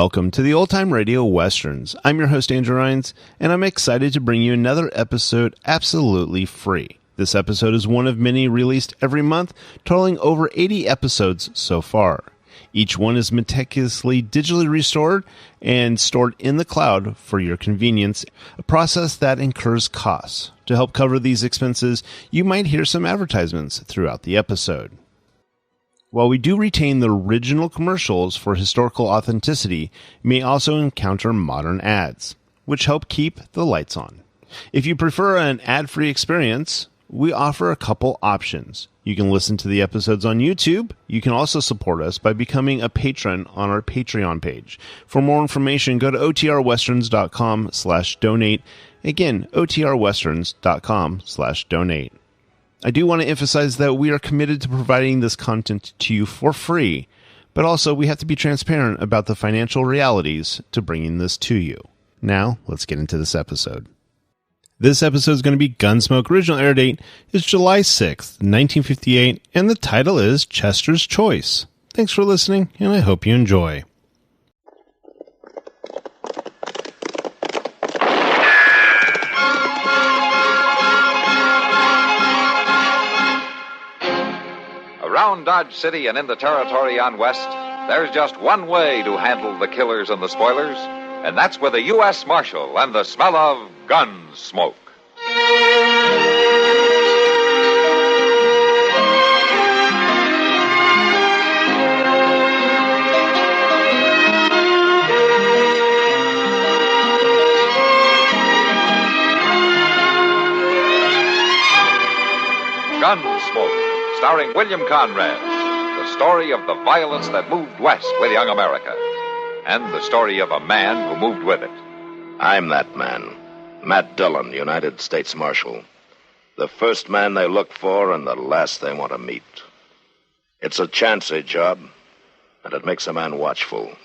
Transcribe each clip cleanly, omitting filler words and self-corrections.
Welcome to the Old Time Radio Westerns. I'm your host, Andrew Rines, and I'm excited to bring you another episode absolutely free. This episode is one of many released every month, totaling over 80 episodes so far. Each one is meticulously digitally restored and stored in the cloud for your convenience, a process that incurs costs. To help cover these expenses, you might hear some advertisements throughout the episode. While we do retain the original commercials for historical authenticity, you may also encounter modern ads, which help keep the lights on. If you prefer an ad-free experience, we offer a couple options. You can listen to the episodes on YouTube. You can also support us by becoming a patron on our Patreon page. For more information, go to otrwesterns.com/donate. Again, otrwesterns.com/donate. I do want to emphasize that we are committed to providing this content to you for free, but also we have to be transparent about the financial realities to bringing this to you. Now, let's get into this episode. This episode is going to be Gunsmoke. Original air date is July 6th, 1958, and the title is Chester's Choice. Thanks for listening, and I hope you enjoy. Around Dodge City and in the territory on West, there's just one way to handle the killers and the spoilers, and that's with a U.S. Marshal and the smell of Gunsmoke. Gunsmoke, starring William Conrad, the story of the violence that moved west with young America, and the story of a man who moved with it. I'm that man, Matt Dillon, United States Marshal. The first man they look for and the last they want to meet. It's a chancy job, and it makes a man watchful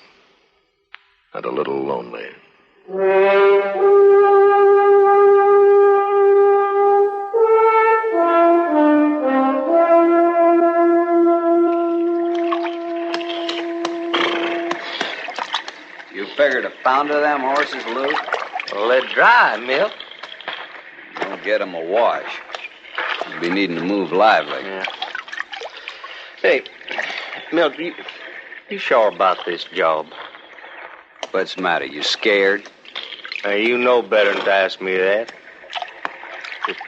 and a little lonely. Figured a pound of them horses, Luke? Well, they're dry, Milt. Don't get them a wash. You'll be needing to move lively. Yeah. Hey, Milt, you sure about this job? What's the matter? You scared? You know better than to ask me that. Just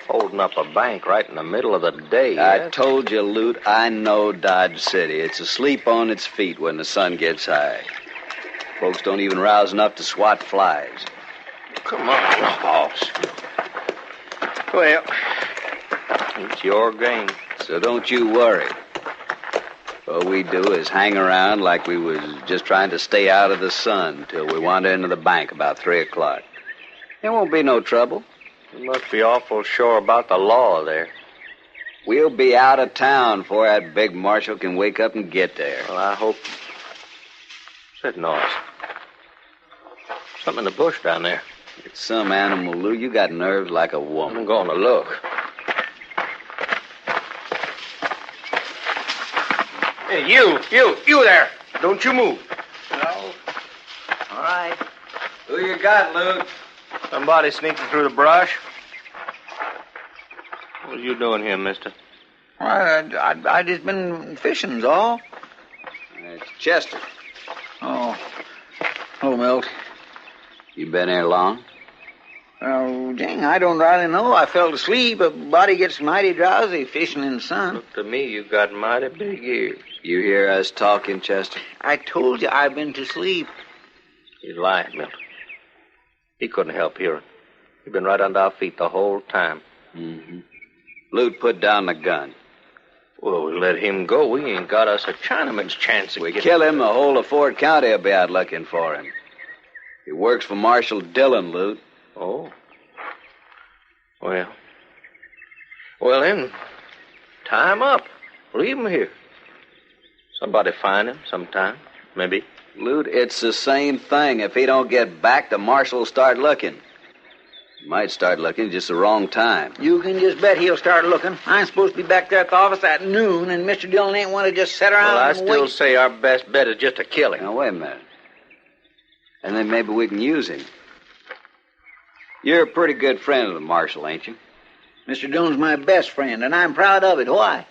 holding up a bank right in the middle of the day. I told you, Lute, I know Dodge City. It's asleep on its feet when the sun gets high. Folks don't even rouse enough to swat flies. Come on, boss. Well, it's your game. So don't you worry. All we do is hang around like we was just trying to stay out of the sun till we wander into the bank about 3 o'clock. There won't be no trouble. You must be awful sure about the law there. We'll be out of town before that big marshal can wake up and get there. Well, I hope... What's that noise? Something in the bush down there. It's some animal, Lou. You got nerves like a woman. I'm going to look. Hey, you there. Don't you move. No. All right. Who you got, Luke? Somebody sneaking through the brush. What are you doing here, mister? I just been fishing's all. It's Chester. Oh. Hello, Milt. You been here long? Oh, dang, I don't really know. I fell asleep. A body gets mighty drowsy fishing in the sun. Look to me, you got mighty big ears. You hear us talking, Chester? I told you I've been to sleep. He's lying, Milt. He couldn't help hearing. He's been right under our feet the whole time. Mm-hmm. Lute, put down the gun. Well, we let him go. We ain't got us a Chinaman's chance. We kill him, the whole of Ford County will be out looking for him. He works for Marshal Dillon, Lute. Oh. Well, then, tie him up. Leave him here. Somebody find him sometime, maybe. Lute, it's the same thing. If he don't get back, the marshal will start looking. He might start looking just the wrong time. You can just bet he'll start looking. I'm supposed to be back there at the office at noon, and Mr. Dillon ain't want to just sit around Well, I and still wait. say our best bet is just to kill him. Now, wait a minute. And then maybe we can use him. You're a pretty good friend of the marshal, ain't you? Mr. Dillon's my best friend, and I'm proud of it. Why?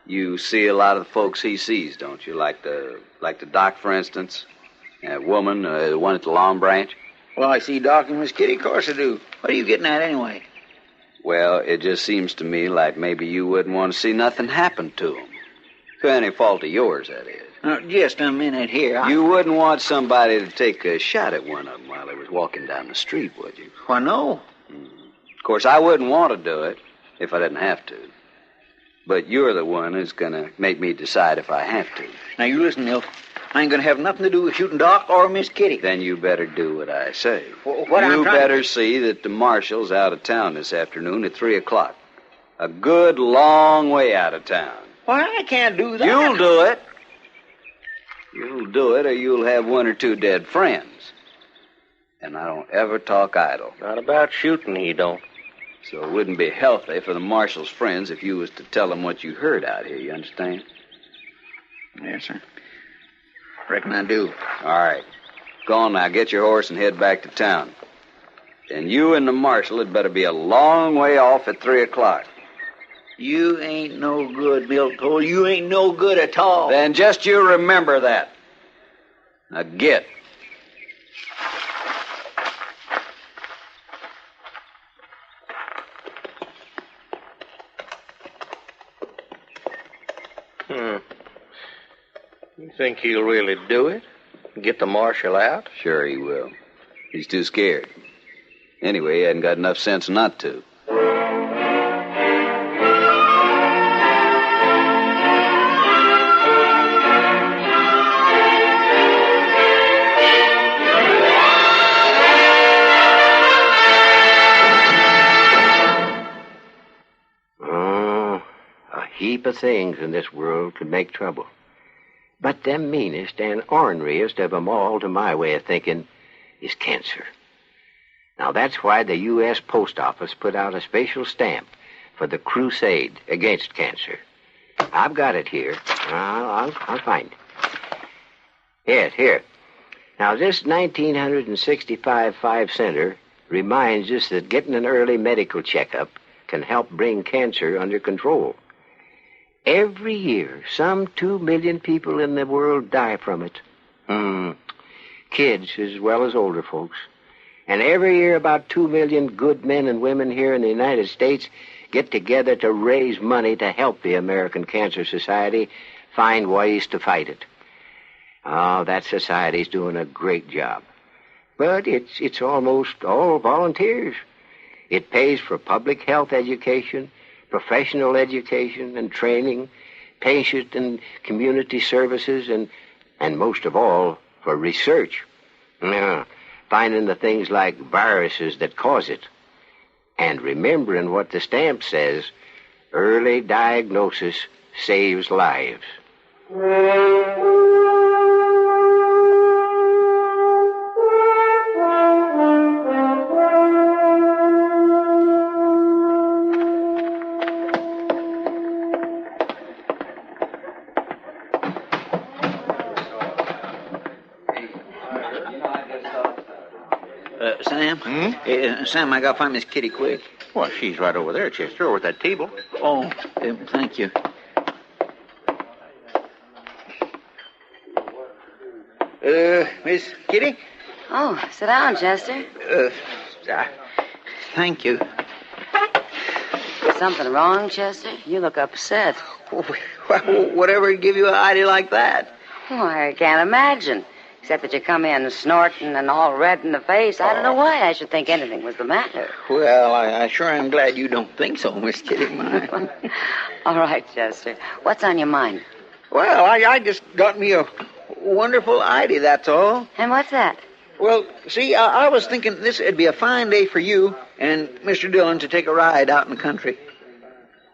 You see a lot of the folks he sees, don't you? Like the doc, for instance. That woman, the one at the Long Branch. Well, I see Doc and Miss Kitty. Of course I do. What are you getting at anyway? Well, it just seems to me like maybe you wouldn't want to see nothing happen to them. Through any fault of yours, that is. Just a minute here. You wouldn't want somebody to take a shot at one of them while they was walking down the street, would you? Why, no. Of course, I wouldn't want to do it if I didn't have to. But you're the one who's going to make me decide if I have to. Now, you listen, Milt. I ain't going to have nothing to do with shooting Doc or Miss Kitty. Then you better do what I say. What you I'm trying better see that the marshal's out of town this afternoon at 3 o'clock. A good long way out of town. Why, I can't do that. You'll do it. You'll do it, or you'll have one or two dead friends. And I don't ever talk idle. Not about shooting, he don't. So it wouldn't be healthy for the marshal's friends if you was to tell them what you heard out here, you understand? Yes, sir. Reckon I do. All right. Go on now, get your horse and head back to town. And you and the marshal had better be a long way off at 3 o'clock. You ain't no good, Milt Cole. You ain't no good at all. Then just you remember that. Now get. You think he'll really do it? Get the marshal out? Sure he will. He's too scared. Anyway, he hadn't got enough sense not to. A heap of things in this world could make trouble. But the meanest and orneriest of 'em all, to my way of thinking, is cancer. Now, that's why the U.S. Post Office put out a special stamp for the crusade against cancer. I've got it here. I'll find it. Yes, here. Now, this 1965 5-center reminds us that getting an early medical checkup can help bring cancer under control. Every year, some 2 million people in the world die from it. Kids as well as older folks. And every year, about 2 million good men and women here in the United States get together to raise money to help the American Cancer Society find ways to fight it. Oh, that society's doing a great job. But it's almost all volunteers. It pays for public health education, professional education and training, patient and community services, and most of all, for research. Finding the things like viruses that cause it. And remembering what the stamp says, early diagnosis saves lives. Sam? Sam, I gotta find Miss Kitty quick. Well, she's right over there, Chester, over at that table. Oh, thank you. Miss Kitty? Oh, sit down, Chester. Thank you. Something wrong, Chester? You look upset. Whatever would give you an idea like that? Oh, I can't imagine. Except that you come in snorting and all red in the face. I don't know why I should think anything was the matter. Well, I sure am glad you don't think so, Miss Kitty. All right, Chester. What's on your mind? Well, I just got me a wonderful idea, that's all. And what's that? Well, see, I was thinking this would be a fine day for you and Mr. Dillon to take a ride out in the country.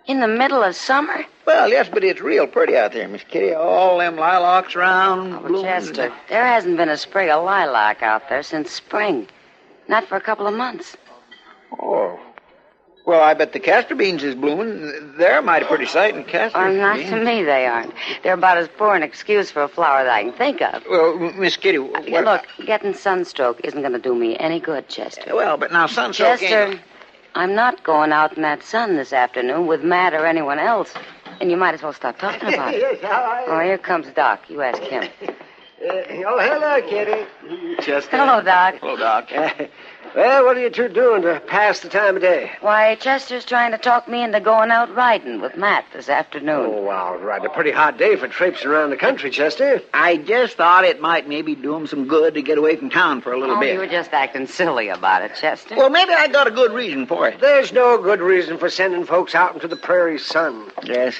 In the middle of summer? Well, yes, but it's real pretty out there, Miss Kitty. All them lilacs around. Oh, Chester, there hasn't been a sprig of lilac out there since spring. Not for a couple of months. Oh. Well, I bet the castor beans is blooming. They're a mighty pretty sight in castor Or not beans. to me, they aren't. They're about as poor an excuse for a flower that I can think of. Well, Miss Kitty, what... Look, getting sunstroke isn't going to do me any good, Chester. Well, but now sunstroke Chester, I'm not going out in that sun this afternoon with Matt or anyone else. And you might as well stop talking about it. Yes, how are you? Oh, here comes Doc. You ask him. Oh, hello, Kitty. Chester. Hello, Doc. Hello, Doc. Well, what are you two doing to pass the time of day? Why, Chester's trying to talk me into going out riding with Matt this afternoon. Oh, wow, right. A pretty hot day for traipsing around the country, Chester. I just thought it might maybe do him some good to get away from town for a little bit. You were just acting silly about it, Chester. Well, maybe I got a good reason for it. There's no good reason for sending folks out into the prairie sun. Yes.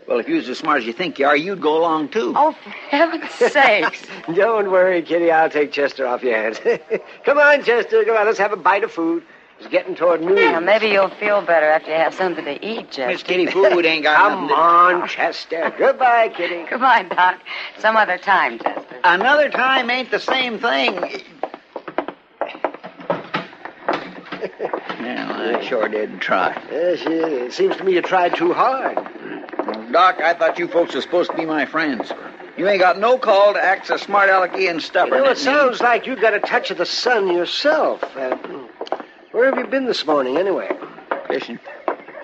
Well, if you was as smart as you think you are, you'd go along, too. Oh, for heaven's sakes. Don't worry, Kitty. I'll take Chester off your hands. Come on, Chester. Come on, let's have a bite of food. It's getting toward noon. Now, maybe you'll feel better after you have something to eat, Chester. Miss Kitty, food ain't got Come nothing to... on, Chester. Goodbye, Kitty. Goodbye, Doc. Some other time, Chester. Another time ain't the same thing. Well, I sure did try. Yes, it seems to me you tried too hard. Doc, I thought you folks were supposed to be my friends. You ain't got no call to act so smart alecky and stubborn. It sounds like you got a touch of the sun yourself. Where have you been this morning, anyway? Fishing.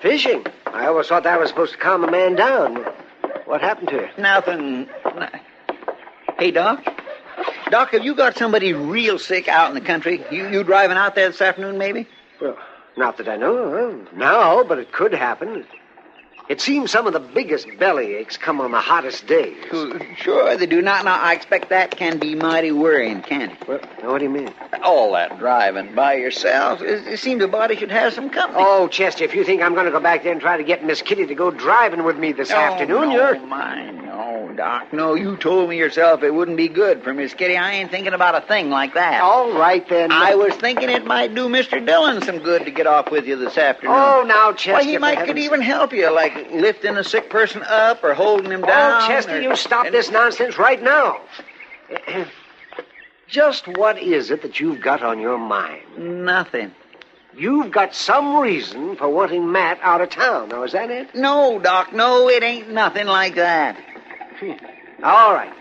Fishing? I always thought that was supposed to calm a man down. What happened to you? Nothing. Hey, Doc. Doc, have you got somebody real sick out in the country? You driving out there this afternoon, maybe? Well, not that I know of now, but it could happen. It seems some of the biggest belly aches come on the hottest days. Sure, they do not. Now, I expect that can be mighty worrying, can't it? Well, what do you mean? All that driving by yourself. It seems a body should have some company. Oh, Chester, if you think I'm going to go back there and try to get Miss Kitty to go driving with me this afternoon, No, Doc. No, you told me yourself it wouldn't be good for Miss Kitty. I ain't thinking about a thing like that. All right, then. I was thinking it might do Mr. Dillon some good to get off with you this afternoon. Oh, now, Chester. Well, he could even help you, like lifting a sick person up or holding him down. Oh, Chester, you stop this nonsense right now. Just what is it that you've got on your mind? Nothing. You've got some reason for wanting Matt out of town. Now, is that it? No, Doc, no, it ain't nothing like that. All right.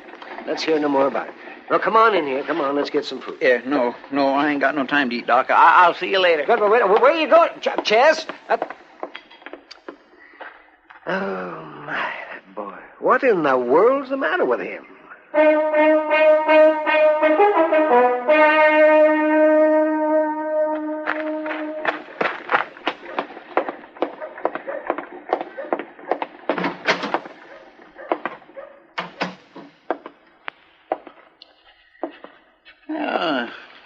Let's hear no more about it. Now, come on in here. Come on, let's get some food. Yeah, no, I ain't got no time to eat, Doc. I'll see you later. Good, wait, where are you going? Chess? Oh, my, that boy. What in the world's the matter with him?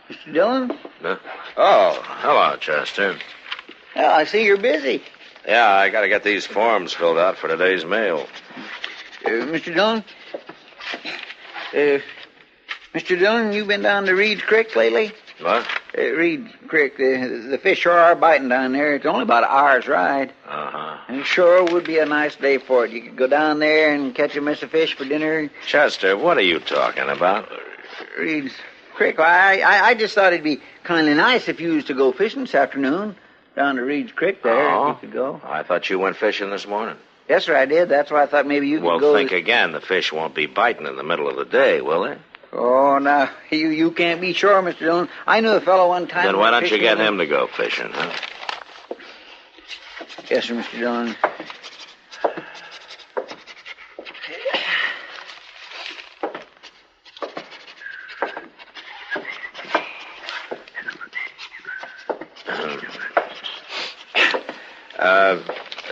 Mr. Dillon? Oh, hello, Chester. Well, I see you're busy. Yeah, I got to get these forms filled out for today's mail. Mr. Dillon? Mr. Dillon, you been down to Reed's Creek lately? What? Reed Creek. The fish sure are biting down there. It's only about an hour's ride. Uh-huh. And it sure would be a nice day for it. You could go down there and catch a mess of fish for dinner. Chester, what are you talking about? Reed's Creek. I just thought it'd be kind of nice if you was to go fishing this afternoon. Down to Reed's Creek there. Oh, you could go. I thought you went fishing this morning. Yes, sir, I did. That's why I thought maybe you could go. Well, think again. The fish won't be biting in the middle of the day, will they? Oh, now, you can't be sure, Mr. Dillon. I knew a fellow one time... Then why don't you get him to go fishing, huh? Yes, sir, Mr. Dillon.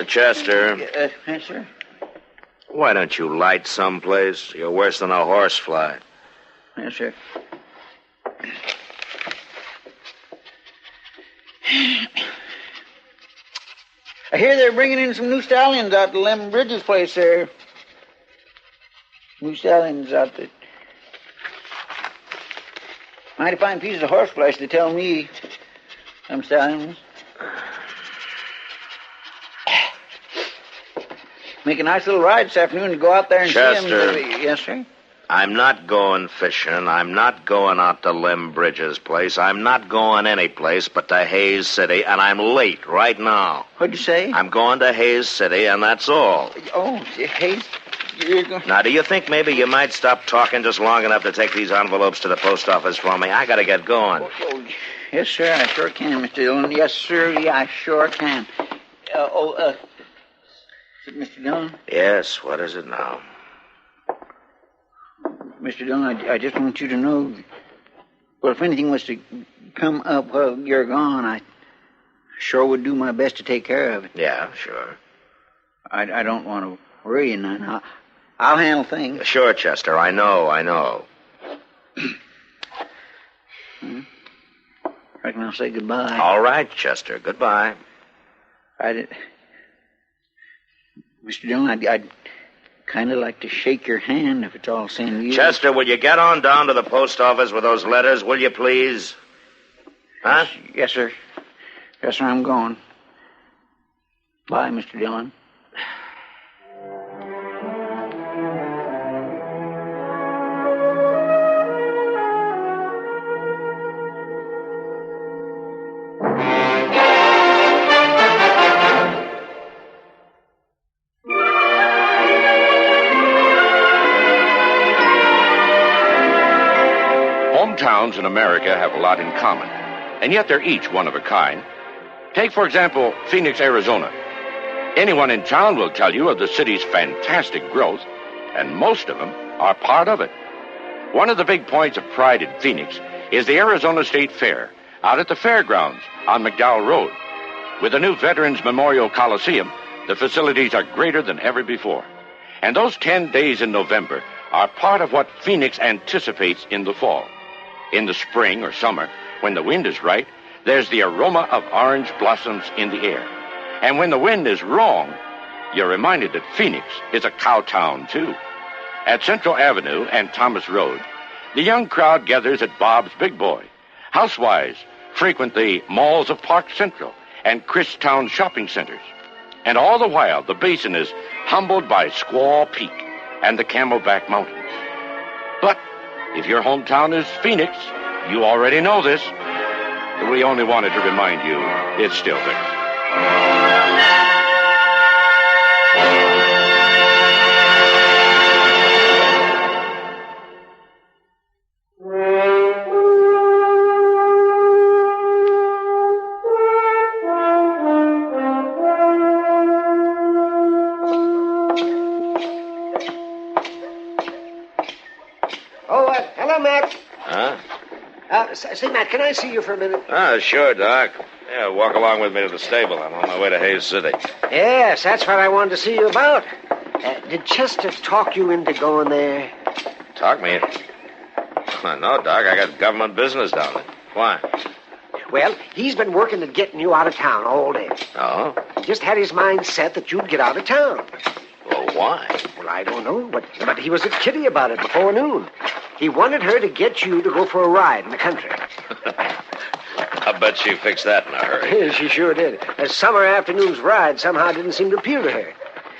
Chester. Yes, sir? Why don't you light someplace? You're worse than a horsefly. Yes, sir. I hear they're bringing in some new stallions out to Lem Bridges' place there. New stallions out there. Mighty fine pieces of horseflesh, they tell me. Some stallions. Make a nice little ride this afternoon to go out there and see Chester. them. Yes, sir? I'm not going fishing. I'm not going out to Lem Bridges' place. I'm not going any place but to Hayes City, and I'm late right now. What'd you say? I'm going to Hayes City, and that's all. Oh, Hayes, you're going... Now, do you think maybe you might stop talking just long enough to take these envelopes to the post office for me? I gotta get going. Oh, yes, sir, I sure can, Mr. Dillon. Yes, sir, yeah, I sure can. Is it Mr. Dillon? Yes, what is it now? Mr. Dillon, I just want you to know, well, if anything was to come up while you're gone, I sure would do my best to take care of it. Yeah, sure. I don't want to worry you none. I'll handle things. Sure, Chester, I know. Reckon I'll say goodbye. All right, Chester, goodbye. Mr. Dillon, I'd kind of like to shake your hand if it's all same to you. Chester, will you get on down to the post office with those letters, will you please? Huh? Yes, sir. Yes, sir, I'm going. Bye, Mr. Dillon. Hometowns in America have a lot in common, and yet they're each one of a kind. Take, for example, Phoenix, Arizona. Anyone in town will tell you of the city's fantastic growth, and most of them are part of it. One of the big points of pride in Phoenix is the Arizona State Fair, out at the fairgrounds on McDowell Road. With the new Veterans Memorial Coliseum, the facilities are greater than ever before. And those 10 days in November are part of what Phoenix anticipates in the fall. In the spring or summer, when the wind is right, there's the aroma of orange blossoms in the air. And when the wind is wrong, you're reminded that Phoenix is a cow town, too. At Central Avenue and Thomas Road, the young crowd gathers at Bob's Big Boy. Housewives frequent the malls of Park Central and Christown shopping centers. And all the while, the basin is humbled by Squaw Peak and the Camelback Mountains. But if your hometown is Phoenix, you already know this. We only wanted to remind you it's still there. Hello, Mac. Huh? Say, Mac, can I see you for a minute? Sure, Doc. Yeah, walk along with me to the stable. I'm on my way to Hayes City. Yes, that's what I wanted to see you about. Did Chester talk you into going there? Talk me? No, Doc. I got government business down there. Why? Well, he's been working at getting you out of town all day. Oh? He just had his mind set that you'd get out of town. Well, why? Well, I don't know, but he was at Kitty about it before noon. He wanted her to get you to go for a ride in the country. I bet she fixed that in a hurry. She sure did. A summer afternoon's ride somehow didn't seem to appeal to her.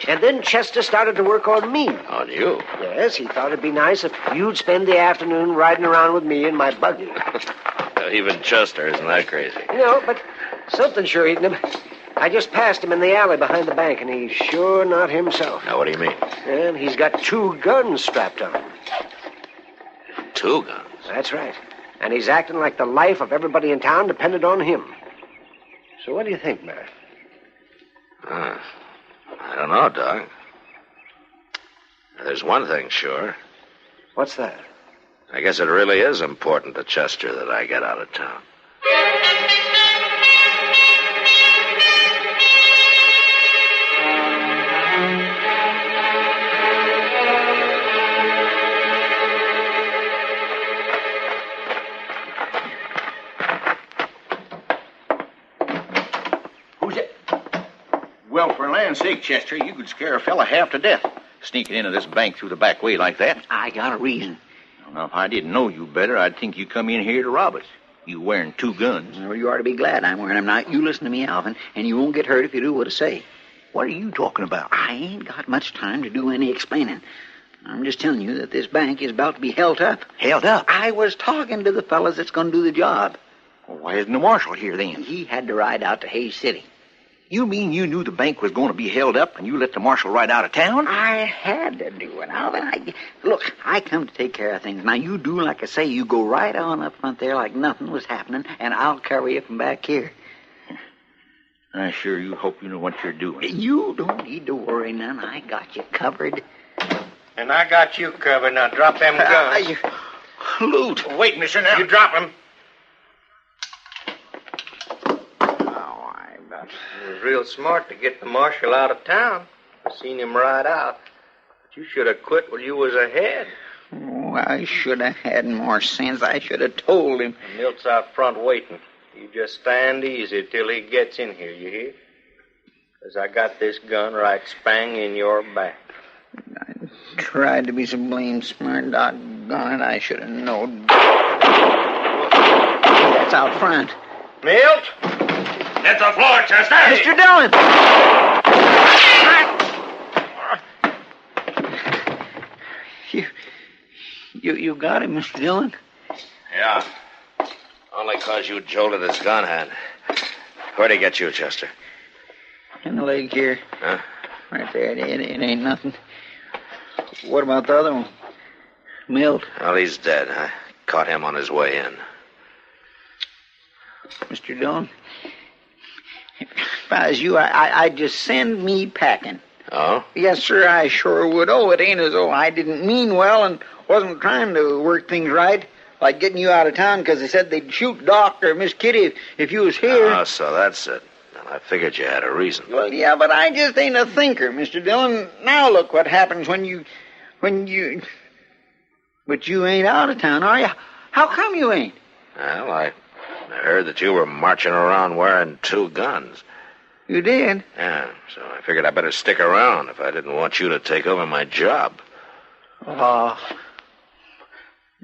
And then Chester started to work on me. On you? Yes, he thought it'd be nice if you'd spend the afternoon riding around with me in my buggy. Even Chester isn't that crazy. No, but something sure eating him. I just passed him in the alley behind the bank, and he's sure not himself. Now, what do you mean? And he's got 2 guns strapped on him. 2 guns? That's right. And he's acting like the life of everybody in town depended on him. So what do you think, Matt? I don't know, Doc. There's one thing sure. What's that? I guess it really is important to Chester that I get out of town. Well, for land's sake, Chester, you could scare a fella half to death, sneaking into this bank through the back way like that. I got a reason. Now, if I didn't know you better, I'd think you come in here to rob us. You wearing 2 guns. Well, you ought to be glad I'm wearing them now. You listen to me, Alvin, and you won't get hurt if you do what I say. What are you talking about? I ain't got much time to do any explaining. I'm just telling you that this bank is about to be held up. Held up? I was talking to the fellas that's going to do the job. Well, why isn't the marshal here then? He had to ride out to Hayes City. You mean you knew the bank was going to be held up and you let the marshal ride out of town? I had to do it. Look, I come to take care of things. Now, you do like I say. You go right on up front there like nothing was happening, and I'll carry you from back here. I sure you hope you know what you're doing. You don't need to worry none. I got you covered. And I got you covered. Now drop them guns. Loot. Wait, mister, now. You drop them. It was real smart to get the marshal out of town. I seen him ride out. But you should have quit while you was ahead. Oh, I should have had more sense. I should have told him. Milt's out front waiting. You just stand easy till he gets in here, you hear? 'Cause I got this gun right spang in your back. I tried to be so blame smart, doggone it. I should have known. That's out front. Milt! Hit the floor, Chester! Mr. Dillon! You got him, Mr. Dillon? Yeah. Only 'cause you jolted his gun hand. Where'd he get you, Chester? In the leg here. Huh? Right there. It ain't nothing. What about the other one? Milt? Well, he's dead. I caught him on his way in. Mr. Dillon? If I was you, I'd just send me packing. Oh? Yes, sir, I sure would. Oh, it ain't as though I didn't mean well and wasn't trying to work things right. Like getting you out of town because they said they'd shoot Doc or Miss Kitty if you was here. Oh, so that's it. Well, I figured you had a reason. Well, yeah, but I just ain't a thinker, Mr. Dillon. Now look what happens when you... But you ain't out of town, are you? How come you ain't? Well, I heard that you were marching around wearing 2 guns. You did? Yeah, so I figured I'd better stick around if I didn't want you to take over my job. Oh,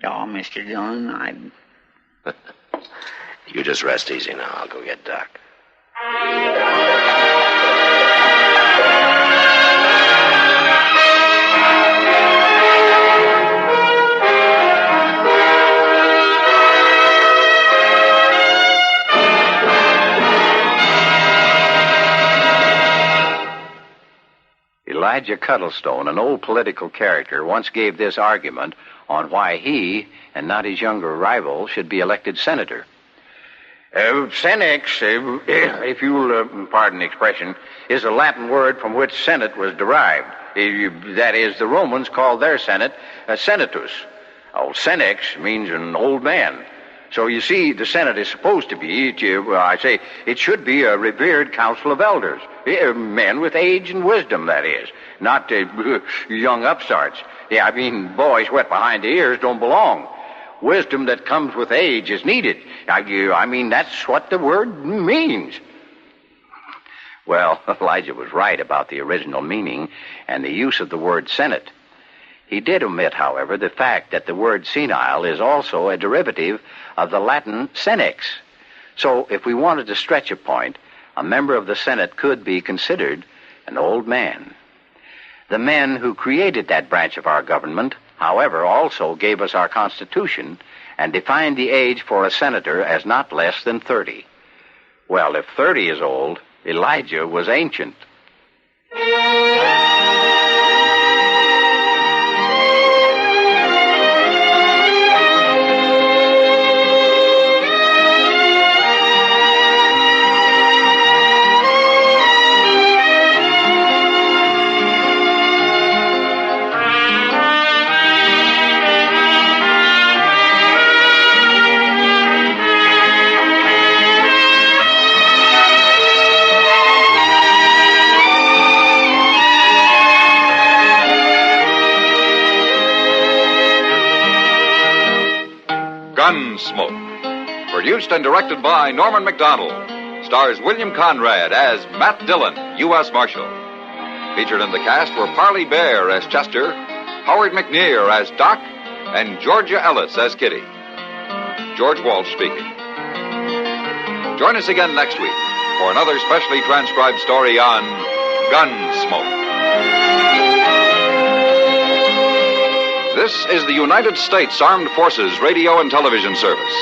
Mr. Dillon, You just rest easy now. I'll go get Doc. Elijah Cuddlestone, an old political character, once gave this argument on why he, and not his younger rival, should be elected senator. Senex, if you'll pardon the expression, is a Latin word from which Senate was derived. That is, the Romans called their Senate senatus. Senex means an old man. So you see, the Senate is supposed to be, it should be a revered council of elders. Men with age and wisdom, that is. Not young upstarts. Yeah, I mean, boys wet behind the ears don't belong. Wisdom that comes with age is needed. I mean, that's what the word means. Well, Elijah was right about the original meaning and the use of the word Senate. He did omit, however, the fact that the word senile is also a derivative of the Latin senex. So, if we wanted to stretch a point, a member of the Senate could be considered an old man. The men who created that branch of our government, however, also gave us our Constitution and defined the age for a senator as not less than 30. Well, if 30 is old, Elijah was ancient. Gunsmoke, produced and directed by Norman MacDonald, stars William Conrad as Matt Dillon, U.S. Marshal. Featured in the cast were Parley Bear as Chester, Howard McNear as Doc, and Georgia Ellis as Kitty. George Walsh speaking. Join us again next week for another specially transcribed story on Gunsmoke. This is the United States Armed Forces Radio and Television Service.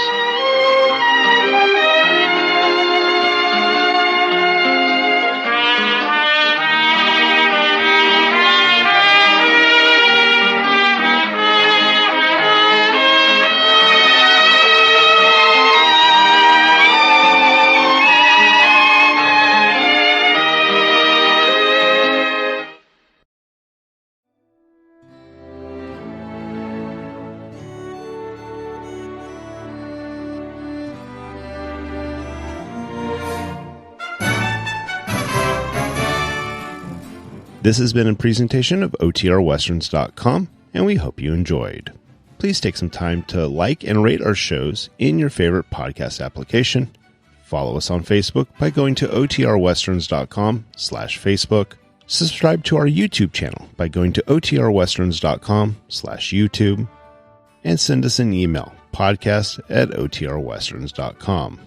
This has been a presentation of OTRWesterns.com, and we hope you enjoyed. Please take some time to like and rate our shows in your favorite podcast application. Follow us on Facebook by going to OTRWesterns.com/Facebook. Subscribe to our YouTube channel by going to OTRWesterns.com/YouTube. And send us an email, podcast@OTRWesterns.com.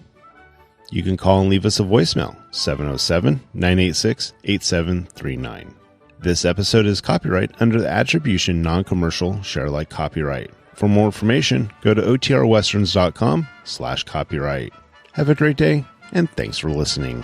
You can call and leave us a voicemail, 707-986-8739. This episode is copyright under the Attribution Non-Commercial Share Alike Copyright. For more information, go to OTRWesterns.com/copyright. Have a great day, and thanks for listening.